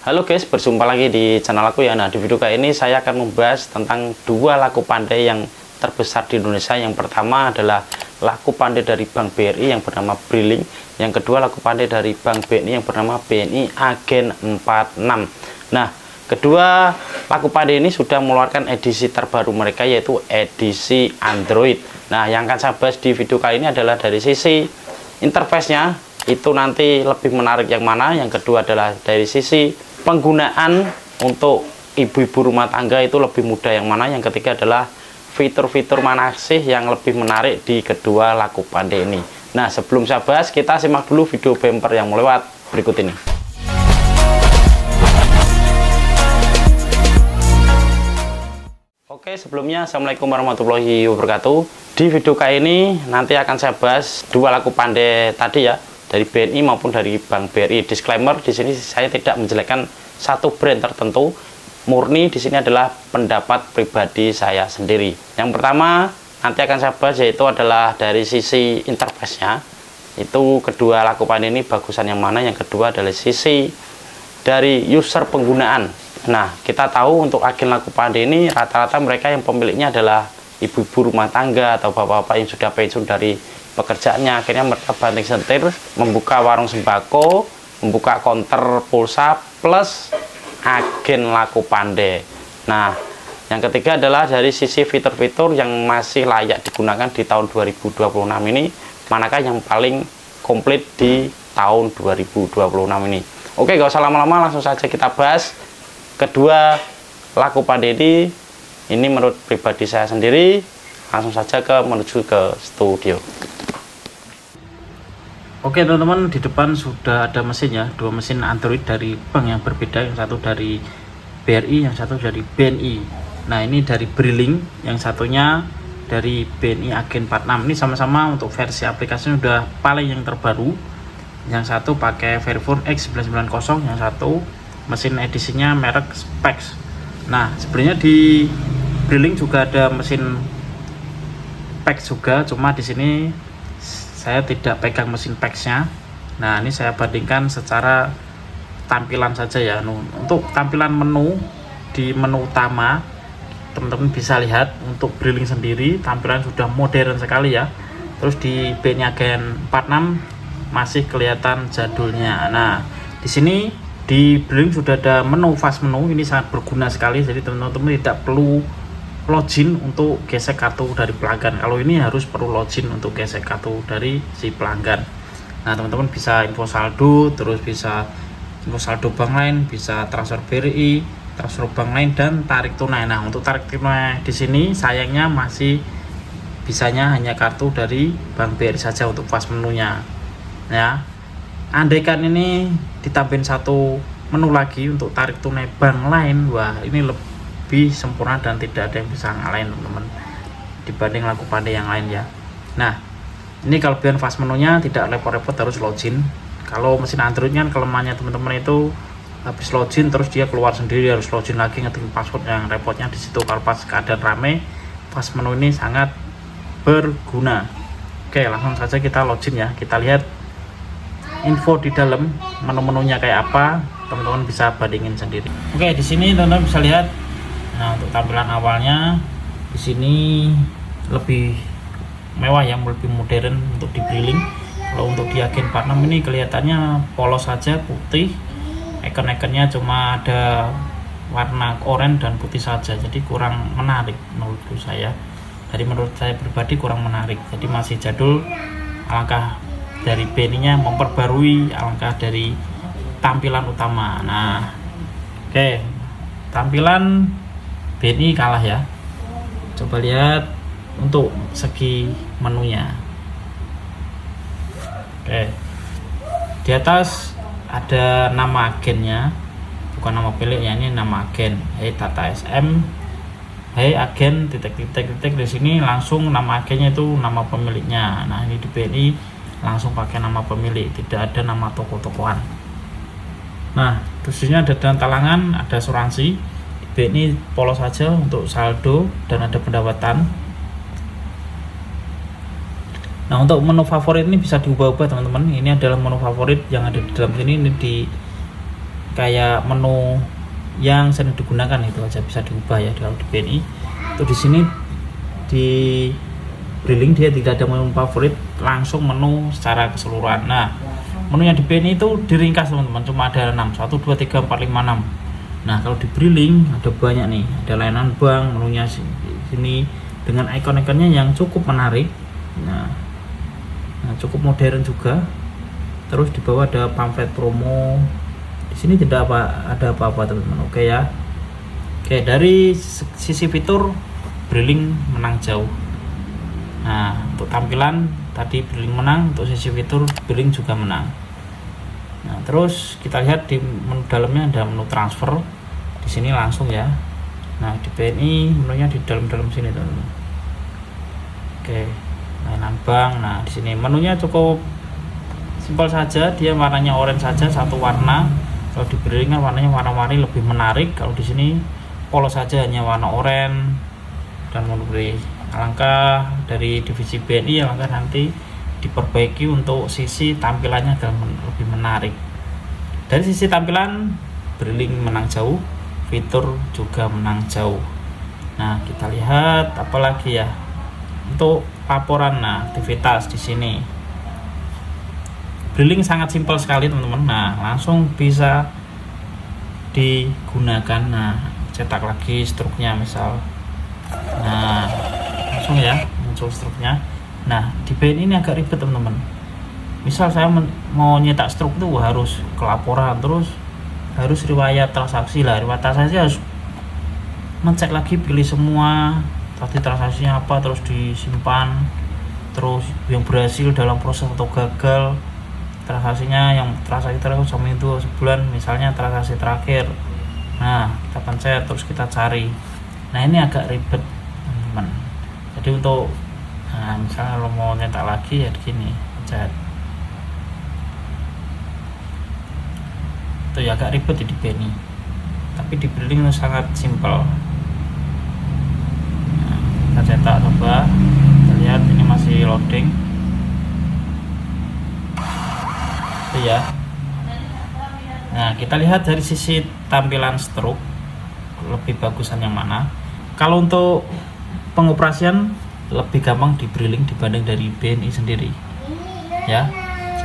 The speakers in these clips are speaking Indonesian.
Halo guys, berjumpa lagi di channel aku ya. Nah, di video kali ini saya akan membahas tentang dua laku pandai yang terbesar di Indonesia. Yang pertama adalah laku pandai dari Bank BRI yang bernama Briling. Yang kedua laku pandai dari Bank BNI yang bernama BNI Agen 46. Nah, kedua laku pandai ini sudah mengeluarkan edisi terbaru mereka, yaitu edisi Android. Nah, yang akan saya bahas di video kali ini adalah dari sisi interface-nya, itu nanti lebih menarik yang mana. Yang kedua adalah dari sisi penggunaan untuk ibu-ibu rumah tangga itu lebih mudah yang mana. Yang ketiga adalah fitur-fitur mana sih yang lebih menarik di kedua laku pandai ini. Nah, sebelum saya bahas, kita simak dulu video bumper yang melewat berikut ini. Oke, sebelumnya Assalamualaikum warahmatullahi wabarakatuh. Di video kali ini nanti akan saya bahas dua laku pandai tadi ya, dari BNI maupun dari Bank BRI. Disclaimer, di sini saya tidak menjelekkan satu brand tertentu, murni di sini adalah pendapat pribadi saya sendiri. Yang pertama nanti akan saya bahas yaitu adalah dari sisi interface-nya, itu kedua laku pandai ini bagusan yang mana. Yang kedua adalah sisi dari user penggunaan. Nah, kita tahu untuk agen laku pandai ini rata-rata mereka yang pemiliknya adalah ibu-ibu rumah tangga atau bapak-bapak yang sudah pensiun dari pekerjaannya. Akhirnya mereka banting setir membuka warung sembako, membuka konter pulsa plus agen laku pandai. Nah, yang ketiga adalah dari sisi fitur-fitur yang masih layak digunakan di tahun 2026 ini, manakah yang paling komplit di tahun 2026 ini. Oke, gak usah lama-lama, langsung saja kita bahas kedua laku pandai ini menurut pribadi saya sendiri. Langsung saja menuju ke studio. Oke teman-teman, di depan sudah ada mesinnya, dua mesin Android dari bank yang berbeda, yang satu dari BRI, yang satu dari BNI. Nah, ini dari Briling, yang satunya dari BNI Agen 46. Ini sama-sama untuk versi aplikasinya udah paling yang terbaru. Yang satu pakai Fairphone X990, yang satu mesin edisinya merek Specs. Nah, sebenarnya di Briling juga ada mesin Specs juga, cuma di sini saya tidak pegang mesin PEX-nya. Nah, ini saya bandingkan secara tampilan saja ya. Untuk tampilan menu, di menu utama teman-teman bisa lihat untuk Briling sendiri tampilan sudah modern sekali ya. Terus di BNI Agen 46 masih kelihatan jadulnya. Nah, di sini di Briling sudah ada menu fast menu. Ini sangat berguna sekali, jadi teman-teman tidak perlu login untuk gesek kartu dari pelanggan. Kalau ini harus perlu login untuk gesek kartu dari si pelanggan. Nah, teman-teman bisa info saldo, terus bisa info saldo bank lain, bisa transfer BRI, transfer bank lain, dan tarik tunai. Nah, untuk tarik tunai di sini sayangnya masih bisanya hanya kartu dari Bank BRI saja untuk fast menunya. Ya, andaikan ini ditambahin satu menu lagi untuk tarik tunai bank lain, wah ini lebih sempurna dan tidak ada yang bisa ngalahin teman-teman dibanding laku pandai yang lain ya. Nah, ini kelebihan fast menunya tidak repot-repot harus login. Kalau mesin Android kan kelemahannya teman-teman itu habis login terus dia keluar sendiri, harus login lagi ngetik password, yang repotnya di situ. Kalau pas keadaan rame, fast menu ini sangat berguna. Oke, langsung saja kita login ya. Kita lihat info di dalam menu-menunya kayak apa, teman-teman bisa bandingin sendiri. Oke, di sini teman-teman bisa lihat. Nah, untuk tampilan awalnya di sini lebih mewah ya, lebih modern untuk di Briling. Kalau untuk di Agen 46 ini kelihatannya polos saja, putih. Icon-iconnya cuma ada warna oranye dan putih saja, jadi kurang menarik menurutku saya. Jadi menurut saya pribadi kurang menarik. Jadi masih jadul. Alangkah dari BNI-nya memperbarui, alangkah dari tampilan utama. Nah, oke, tampilan BNI kalah ya. Coba lihat untuk segi menunya. Oke, di atas ada nama agennya, bukan nama pemiliknya, ini nama agen. Hey Tata SM, hey agen titik-titik di sini langsung nama agennya itu nama pemiliknya. Nah, ini di BNI langsung pakai nama pemilik, tidak ada nama toko-tokoan. Nah, khususnya ada dan talangan, ada asuransi. BNI polos saja untuk saldo dan ada pendapatan. Nah, untuk menu favorit ini bisa diubah-ubah teman-teman. Ini adalah menu favorit yang ada di dalam sini. Ini di kayak menu yang sering digunakan itu aja bisa diubah ya kalau di BNI. Itu di sini di Brilling dia tidak ada menu favorit, langsung menu secara keseluruhan. Nah, menu yang di BNI itu diringkas teman-teman, cuma ada 6, 1, 2, 3, 4, 5, 6. Nah, kalau di Brilling ada banyak nih, ada layanan bank, menunya sini dengan ikon-ikonnya yang cukup menarik. Nah, cukup modern juga. Terus di bawah ada pamflet promo. Di sini tidak ada apa-apa teman-teman. Oke ya. Oke, dari sisi fitur Brilling menang jauh. Nah, untuk tampilan tadi Brilling menang, untuk sisi fitur Brilling juga menang. Nah, terus kita lihat di menu dalamnya ada menu transfer. Di sini langsung ya. Nah, di BNI menunya di dalam sini teman-teman. Oke, layanan bank. Nah, di sini menunya cukup simpel saja, dia warnanya oranye saja, satu warna. Kalau di Brilling kan warnanya warna-warni lebih menarik. Kalau di sini polos saja, hanya warna oranye dan memberi. Alangkah dari divisi BNI, alangkah nanti diperbaiki untuk sisi tampilannya agar lebih menarik. Dari sisi tampilan Brilling menang jauh, fitur juga menang jauh. Nah, kita lihat apalagi ya untuk laporan. Nah, aktivitas di sini Brilling sangat simpel sekali teman-teman. Nah, langsung bisa digunakan. Nah, cetak lagi struknya misal. Nah, langsung ya muncul struknya. Nah, di BNI ini agak ribet teman-teman. Misal saya mau nyetak struk itu harus ke laporan, terus harus riwayat transaksi lah. Riwayat transaksi harus ngecek lagi, pilih semua tadi transaksinya apa, terus disimpan, terus yang berhasil dalam proses atau gagal transaksinya, yang transaksi terakhir sama itu sebulan misalnya transaksi terakhir. Nah, kita pencet terus kita cari. Nah, ini agak ribet teman-teman. Jadi untuk misalnya kalau mau nyetak lagi ya begini, pencet. Itu ya agak ribet di BNI. Tapi di Brilling sangat simpel. Nah, kita cetak coba. Kita lihat ini masih loading. Ya. Nah, kita lihat dari sisi tampilan stroke lebih bagusan yang mana. Kalau untuk pengoperasian lebih gampang di Brilling dibanding dari BNI sendiri. Ya,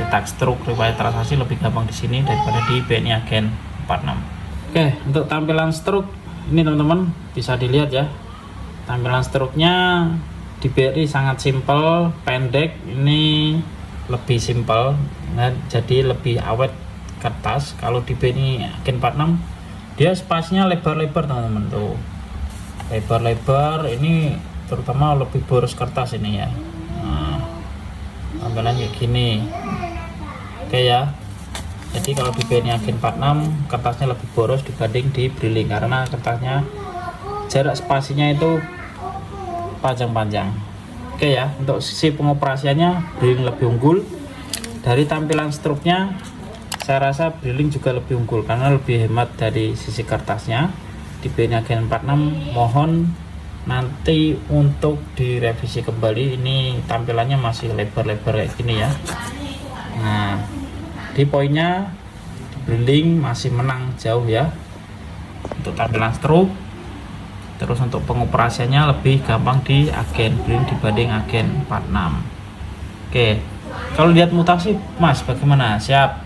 cetak stroke riwayat transaksi lebih gampang di sini daripada di BNI Agen 46. Oke, untuk tampilan stroke ini teman-teman bisa dilihat ya. Tampilan stroke-nya di BRI sangat simpel, pendek. Ini lebih simpel, nah, jadi lebih awet kertas. Kalau di BNI Agen 46 dia spasinya lebar-lebar teman-teman, tuh lebar-lebar, ini terutama lebih boros kertas ini ya. Nah, tampilan kayak gini. Oke ya, jadi kalau di BNI Agen 46 kertasnya lebih boros dibanding di Brilling karena kertasnya jarak spasinya itu panjang-panjang. Oke ya, untuk sisi pengoperasiannya Brilling lebih unggul. Dari tampilan struknya saya rasa Brilling juga lebih unggul karena lebih hemat dari sisi kertasnya. Di BNI Agen 46 mohon nanti untuk direvisi kembali, ini tampilannya masih lebar-lebar kayak gini ya. Nah, di poinnya Brilling masih menang jauh ya untuk tampilan struk. Terus untuk pengoperasiannya lebih gampang di Agen Brilling dibanding Agen 46. Oke, kalau lihat mutasi Mas bagaimana? Siap.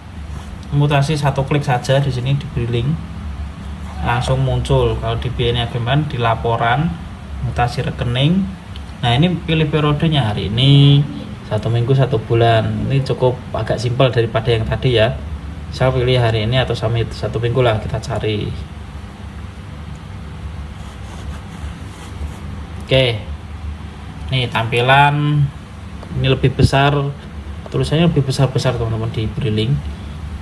Mutasi satu klik saja di sini di Brilling langsung muncul. Kalau di BNI Agen 46 di laporan mutasi rekening. Nah, ini pilih periodenya hari ini, 1 minggu, 1 bulan. Ini cukup agak simpel daripada yang tadi ya. Saya pilih hari ini atau sama 1 minggu lah, kita cari. Oke, nih tampilan ini lebih besar, tulisannya lebih besar-besar teman-teman di Brilling.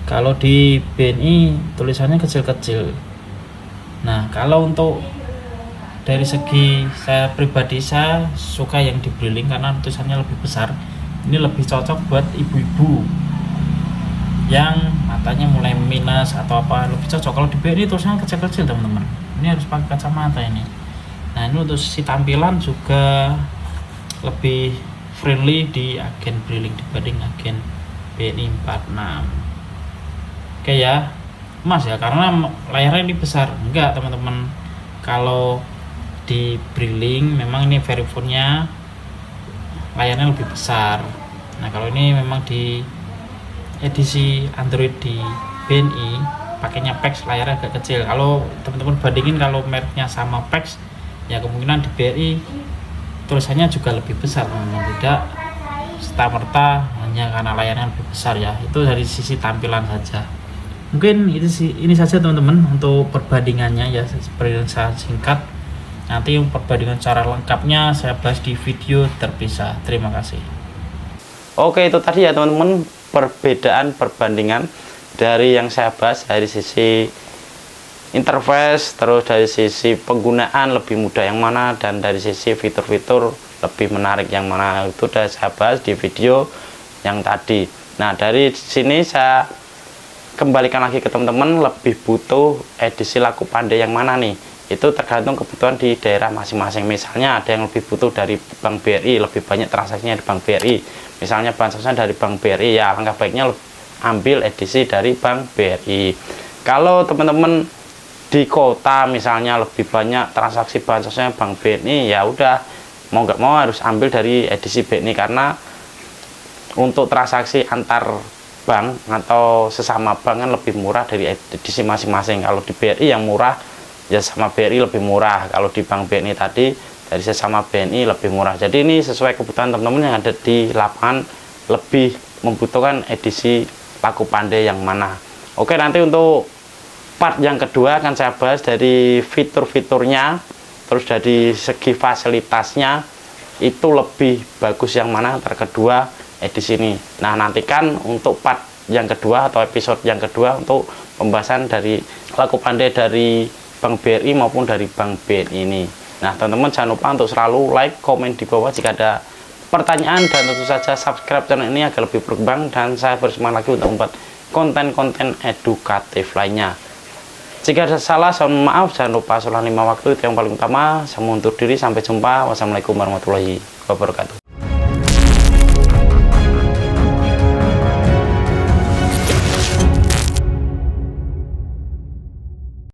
Kalau di BNI tulisannya kecil-kecil. Nah, kalau untuk dari segi saya pribadi, saya suka yang di Brilling karena tulisannya lebih besar. Ini lebih cocok buat ibu-ibu yang matanya mulai minus atau apa, lebih cocok. Kalau di BNI tulisannya kecil-kecil teman-teman, ini harus pakai kacamata ini. Nah, ini untuk sisi tampilan juga lebih friendly di Agen Brilling dibanding Agen BNI 46. Oke ya, emas ya, karena layarnya ini besar. Enggak teman-teman, kalau di Brilink memang ini Verifone-nya layarnya lebih besar. Nah kalau ini memang di edisi Android di BNI pakainya PEX, layarnya agak kecil. Kalau teman-teman bandingin kalau mereknya sama PEX, ya kemungkinan di BRI tulisannya juga lebih besar teman-teman, tidak serta-merta hanya karena layarnya lebih besar ya. Itu dari sisi tampilan saja. Mungkin ini saja teman-teman untuk perbandingannya ya, seperti yang saya singkat. Nanti perbandingan secara lengkapnya saya bahas di video terpisah. Terima kasih. Oke, itu tadi ya teman-teman, perbandingan dari yang saya bahas dari sisi interface, terus dari sisi penggunaan lebih mudah yang mana, dan dari sisi fitur-fitur lebih menarik yang mana. Itu sudah saya bahas di video yang tadi. Nah dari sini saya kembalikan lagi ke teman-teman, lebih butuh edisi laku pandai yang mana nih? Itu tergantung kebutuhan di daerah masing-masing. Misalnya ada yang lebih butuh dari Bank BRI, lebih banyak transaksinya di Bank BRI. Misalnya bansosnya dari Bank BRI, ya alangkah baiknya ambil edisi dari Bank BRI. Kalau teman-teman di kota misalnya lebih banyak transaksi bansosnya Bank BRI, ya udah mau nggak mau harus ambil dari edisi BRI, karena untuk transaksi antar bank atau sesama bank kan lebih murah dari edisi masing-masing. Kalau di BRI yang murah ya sama BRI lebih murah, kalau di Bank BNI tadi dari sesama BNI lebih murah. Jadi ini sesuai kebutuhan teman-teman yang ada di lapangan, lebih membutuhkan edisi laku pandai yang mana. Oke, nanti untuk part yang kedua akan saya bahas dari fitur-fiturnya, terus dari segi fasilitasnya itu lebih bagus yang mana antara kedua edisi ini. Nah nantikan untuk part yang kedua atau episode yang kedua untuk pembahasan dari laku pandai dari Bank BRI maupun dari Bank BNI ini. Nah teman-teman jangan lupa untuk selalu like, komen di bawah jika ada pertanyaan, dan tentu saja subscribe channel ini agar lebih berkembang dan saya bersemangat lagi untuk membuat konten-konten edukatif lainnya. Jika ada salah, saya mohon maaf. Jangan lupa sholat 5 waktu, itu yang paling utama. Saya undur diri, sampai jumpa. Wassalamualaikum warahmatullahi wabarakatuh.